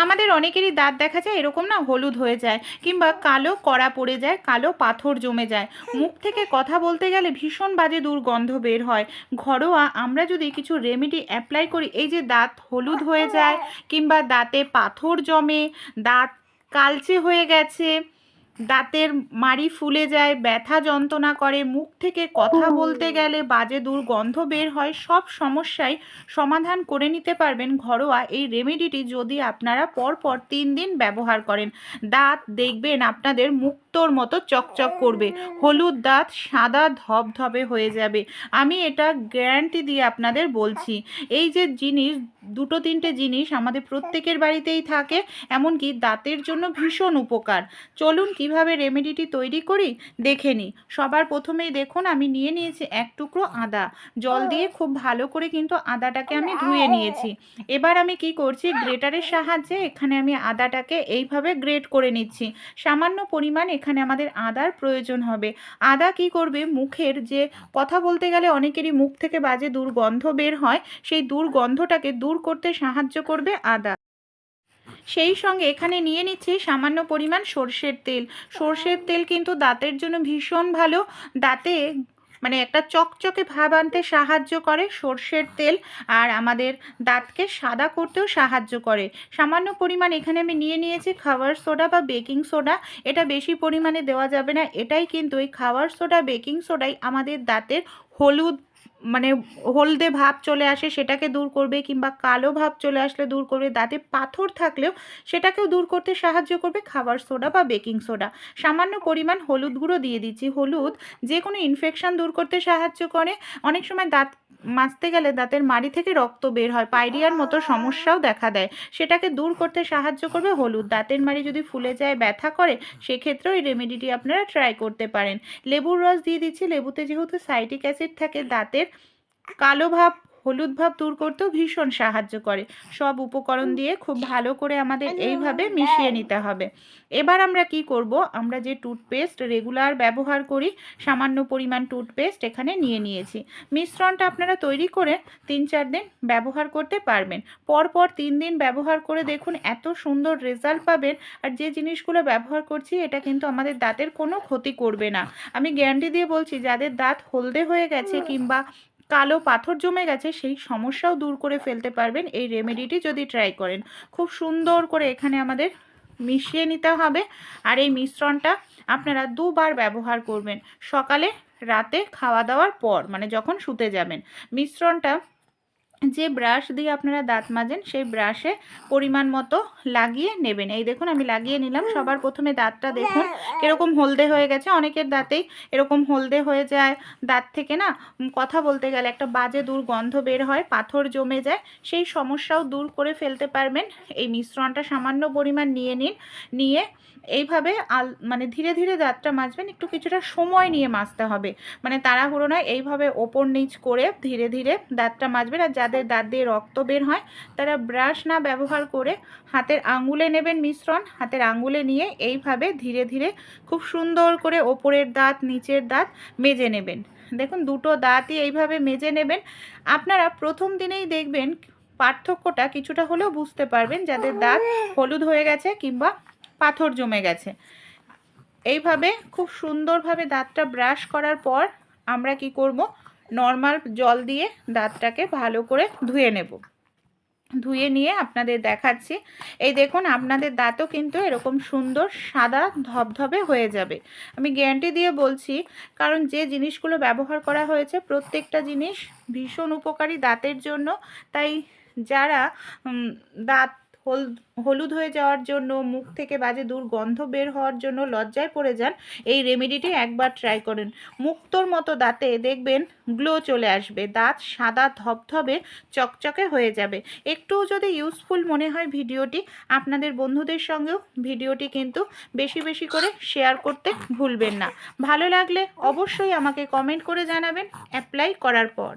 আমাদের অনেকেরই দাঁত দেখা যায় এরকম না, হলুদ হয়ে যায় কিংবা কালো কড়া পড়ে যায়, কালো পাথর জমে যায়, মুখ থেকে কথা বলতে গেলে ভীষণ বাজে দুর্গন্ধ বের হয়। ঘরোয়া আমরা যদি কিছু রেমেডি অ্যাপ্লাই করি, এই যে দাঁত হলুদ হয়ে যায় কিংবা দাঁতে পাথর জমে, দাঁত কালচে হয়ে গেছে, দাঁতের মাড়ি ফুলে যায়, ব্যথা যন্ত্রণা করে, মুখ থেকে কথা বলতে গেলে বাজে দুর্গন্ধ বের হয়, সব সমস্যাই সমাধান করে নিতে পারবেন ঘরোয়া এই রেমেডিটি যদি আপনারা পরপর 3 দিন ব্যবহার করেন। দাঁত দেখবেন আপনাদের মুক্তোর মতো চকচক করবে, হলুদ দাঁত সাদা ধবধবে হয়ে যাবে। আমি এটা গ্যারান্টি দিয়ে আপনাদের বলছি। এই যে জিনিস, 2-3টে জিনিস আমাদের প্রত্যেকের বাড়িতেই থাকে, এমনকি দাঁতের জন্য ভীষণ উপকার। চলুন কিভাবে রেমেডিটি তৈরি করি দেখে নিই। সবার প্রথমেই দেখুন আমি নিয়ে নিয়েছি 1 টুকরো আদা, জল দিয়ে খুব ভালো করে কিন্তু আদাটাকে আমি ধুয়ে নিয়েছি। এবার আমি কি করছি, গ্রেটারের সাহায্যে এখানে আমি আদাটাকে এইভাবে গ্রেট করে নিচ্ছি। সামান্য পরিমাণ এখানে আমাদের আদার প্রয়োজন হবে। আদা কি করবে, মুখের যে কথা বলতে গেলে অনেকেরই মুখ থেকে বাজে দুর্গন্ধ বের হয়, সেই দুর্গন্ধটাকে দূর করতে সাহায্য করবে আদা। সেই সঙ্গে এখানে নিয়ে নিচ্ছি সামান্য পরিমাণ সর্ষের তেল। সর্ষের তেল কিন্তু দাঁতের জন্য ভীষণ ভালো, দাঁতে মানে একটা চকচকে ভাব আনতে সাহায্য করে সর্ষের তেল, আর আমাদের দাঁতকে সাদা করতেও সাহায্য করে। সামান্য পরিমাণ এখানে আমি নিয়ে নিয়েছি খাবার সোডা বা বেকিং সোডা। এটা বেশি পরিমাণে দেওয়া যাবে না, এটাই কিন্তু এই খাবার সোডা বেকিং সোডাই আমাদের দাঁতের হলুদ মানে হলদে ভাব চলে আসে সেটাকে দূর করবে, কিংবা কালো ভাব চলে আসলে দূর করবে, দাঁতে পাথর থাকলেও সেটাকেও দূর করতে সাহায্য করবে খাবার সোডা বা বেকিং সোডা। সামান্য পরিমাণ হলুদ গুঁড়ো দিয়ে দিচ্ছি। হলুদ যে কোনো ইনফেকশন দূর করতে সাহায্য করে। অনেক সময় দাঁত মাজতে গেলে দাঁতের মাড়ি থেকে রক্ত বের হয়, পাইরিয়ার মতো সমস্যাও দেখা দেয়, সেটাকে দূর করতে সাহায্য করবে হলুদ। দাঁতের মাড়ি যদি ফুলে যায়, ব্যথা করে, সেক্ষেত্রেও এই রেমেডিটি আপনারা ট্রাই করতে পারেন। লেবুর রস দিয়ে দিচ্ছি। লেবুতে যেহেতু সাইট্রিক অ্যাসিড থাকে, দাঁতের কালো ভাব হলুদ ভাব দূর করতেও ভীষণ সাহায্য করে। সব উপকরণ দিয়ে খুব ভালো করে আমাদের এইভাবে মিশিয়ে নিতে হবে। এবার আমরা কি করব, আমরা যে টুথপেস্ট রেগুলার ব্যবহার করি, সামান্য পরিমাণ টুথপেস্ট এখানে নিয়ে নিয়েছি। মিশ্রণটা আপনারা তৈরি করে 3-4 দিন ব্যবহার করতে পারবেন। পরপর 3 দিন ব্যবহার করে দেখুন এত সুন্দর রেজাল্ট পাবেন। আর যে জিনিসগুলো ব্যবহার করছি এটা কিন্তু আমাদের দাঁতের কোনো ক্ষতি করবে না। আমি গ্যারান্টি দিয়ে বলছি, যাদের দাঁত হলদে হয়ে গেছে কিংবা কালো পাথর জমে গেছে, সেই সমস্যাও দূর করে ফেলতে পারবেন এই রেমেডিটি যদি ট্রাই করেন। খুব সুন্দর করে এখানে আমাদের মিশিয়ে নিতে হবে। আর এই মিশ্রণটা আপনারা 2বার ব্যবহার করবেন, সকালে রাতে খাওয়া দাওয়ার পর, মানে যখন শুতে যাবেন। মিশ্রণটা যে ব্রাশ দিয়ে আপনারা দাঁত মাজেন সেই ব্রাশে পরিমাণ মতো লাগিয়ে নেবেন। এই দেখুন আমি লাগিয়ে নিলাম। সবার প্রথমে দাঁতটা দেখুন কীরকম হলদে হয়ে গেছে। অনেকের দাঁতেই এরকম হলদে হয়ে যায়, দাঁত থেকে না কথা বলতে গেলে একটা বাজে দুর্গন্ধ বের হয়, পাথর জমে যায়, সেই সমস্যাও দূর করে ফেলতে পারবেন। এই মিশ্রণটা সামান্য পরিমাণ নিয়ে নিন, নিয়ে এইভাবে মানে ধীরে ধীরে দাঁতটা মাজবেন। একটু কিছুটা সময় নিয়ে মাজতে হবে, মানে তাড়াহুড়ো নয়, এইভাবে ওপর নিচ করে ধীরে ধীরে দাঁতটা মাজবেন। আর যাদের দাঁত দিয়ে রক্ত বের হয় তারা ব্রাশ না ব্যবহার করে হাতের আঙ্গুলে নেবেন মিশ্রণ। হাতের আঙ্গুলে নিয়ে এইভাবে ধীরে ধীরে খুব সুন্দর করে ওপরের দাঁত নিচের দাঁত মেজে নেবেন। দেখুন দুটো দাঁতই এইভাবে মেজে নেবেন। আপনারা প্রথম দিনেই দেখবেন পার্থক্যটা কিছুটা হলেও বুঝতে পারবেন, যাদের দাঁত হলুদ হয়ে গেছে কিংবা পাথর জমে গেছে। এইভাবে খুব সুন্দরভাবে দাঁতটা ব্রাশ করার পর আমরা কি করব, নর্মাল জল দিয়ে দাঁতটাকে ভালো করে ধুয়ে নেব। ধুয়ে নিয়ে আপনাদের দেখাচ্ছি। এই দেখুন আপনাদের দাঁতও কিন্তু এরকম সুন্দর সাদা ধবধবে হয়ে যাবে, আমি গ্যারান্টি দিয়ে বলছি। কারণ যে জিনিসগুলো ব্যবহার করা হয়েছে প্রত্যেকটা জিনিস ভীষণ উপকারী দাঁতের জন্য। তাই যারা দাঁত হলুদ হয়ে যাওয়ার জন্য, মুখ থেকে বাজে দুর্গন্ধ বের হওয়ার জন্য লজ্জায় পড়ে যান, এই রেমেডিটি একবার ট্রাই করেন। মুক্তোর মতো দাঁতে দেখবেন গ্লো চলে আসবে, দাঁত সাদা ধবধবে চকচকে হয়ে যাবে। একটু যদি ইউজফুল মনে হয় ভিডিওটি, আপনাদের বন্ধুদের সঙ্গেও ভিডিওটি কিন্তু বেশি বেশি করে শেয়ার করতে ভুলবেন না। ভালো লাগলে অবশ্যই আমাকে কমেন্ট করে জানাবেন অ্যাপ্লাই করার পর।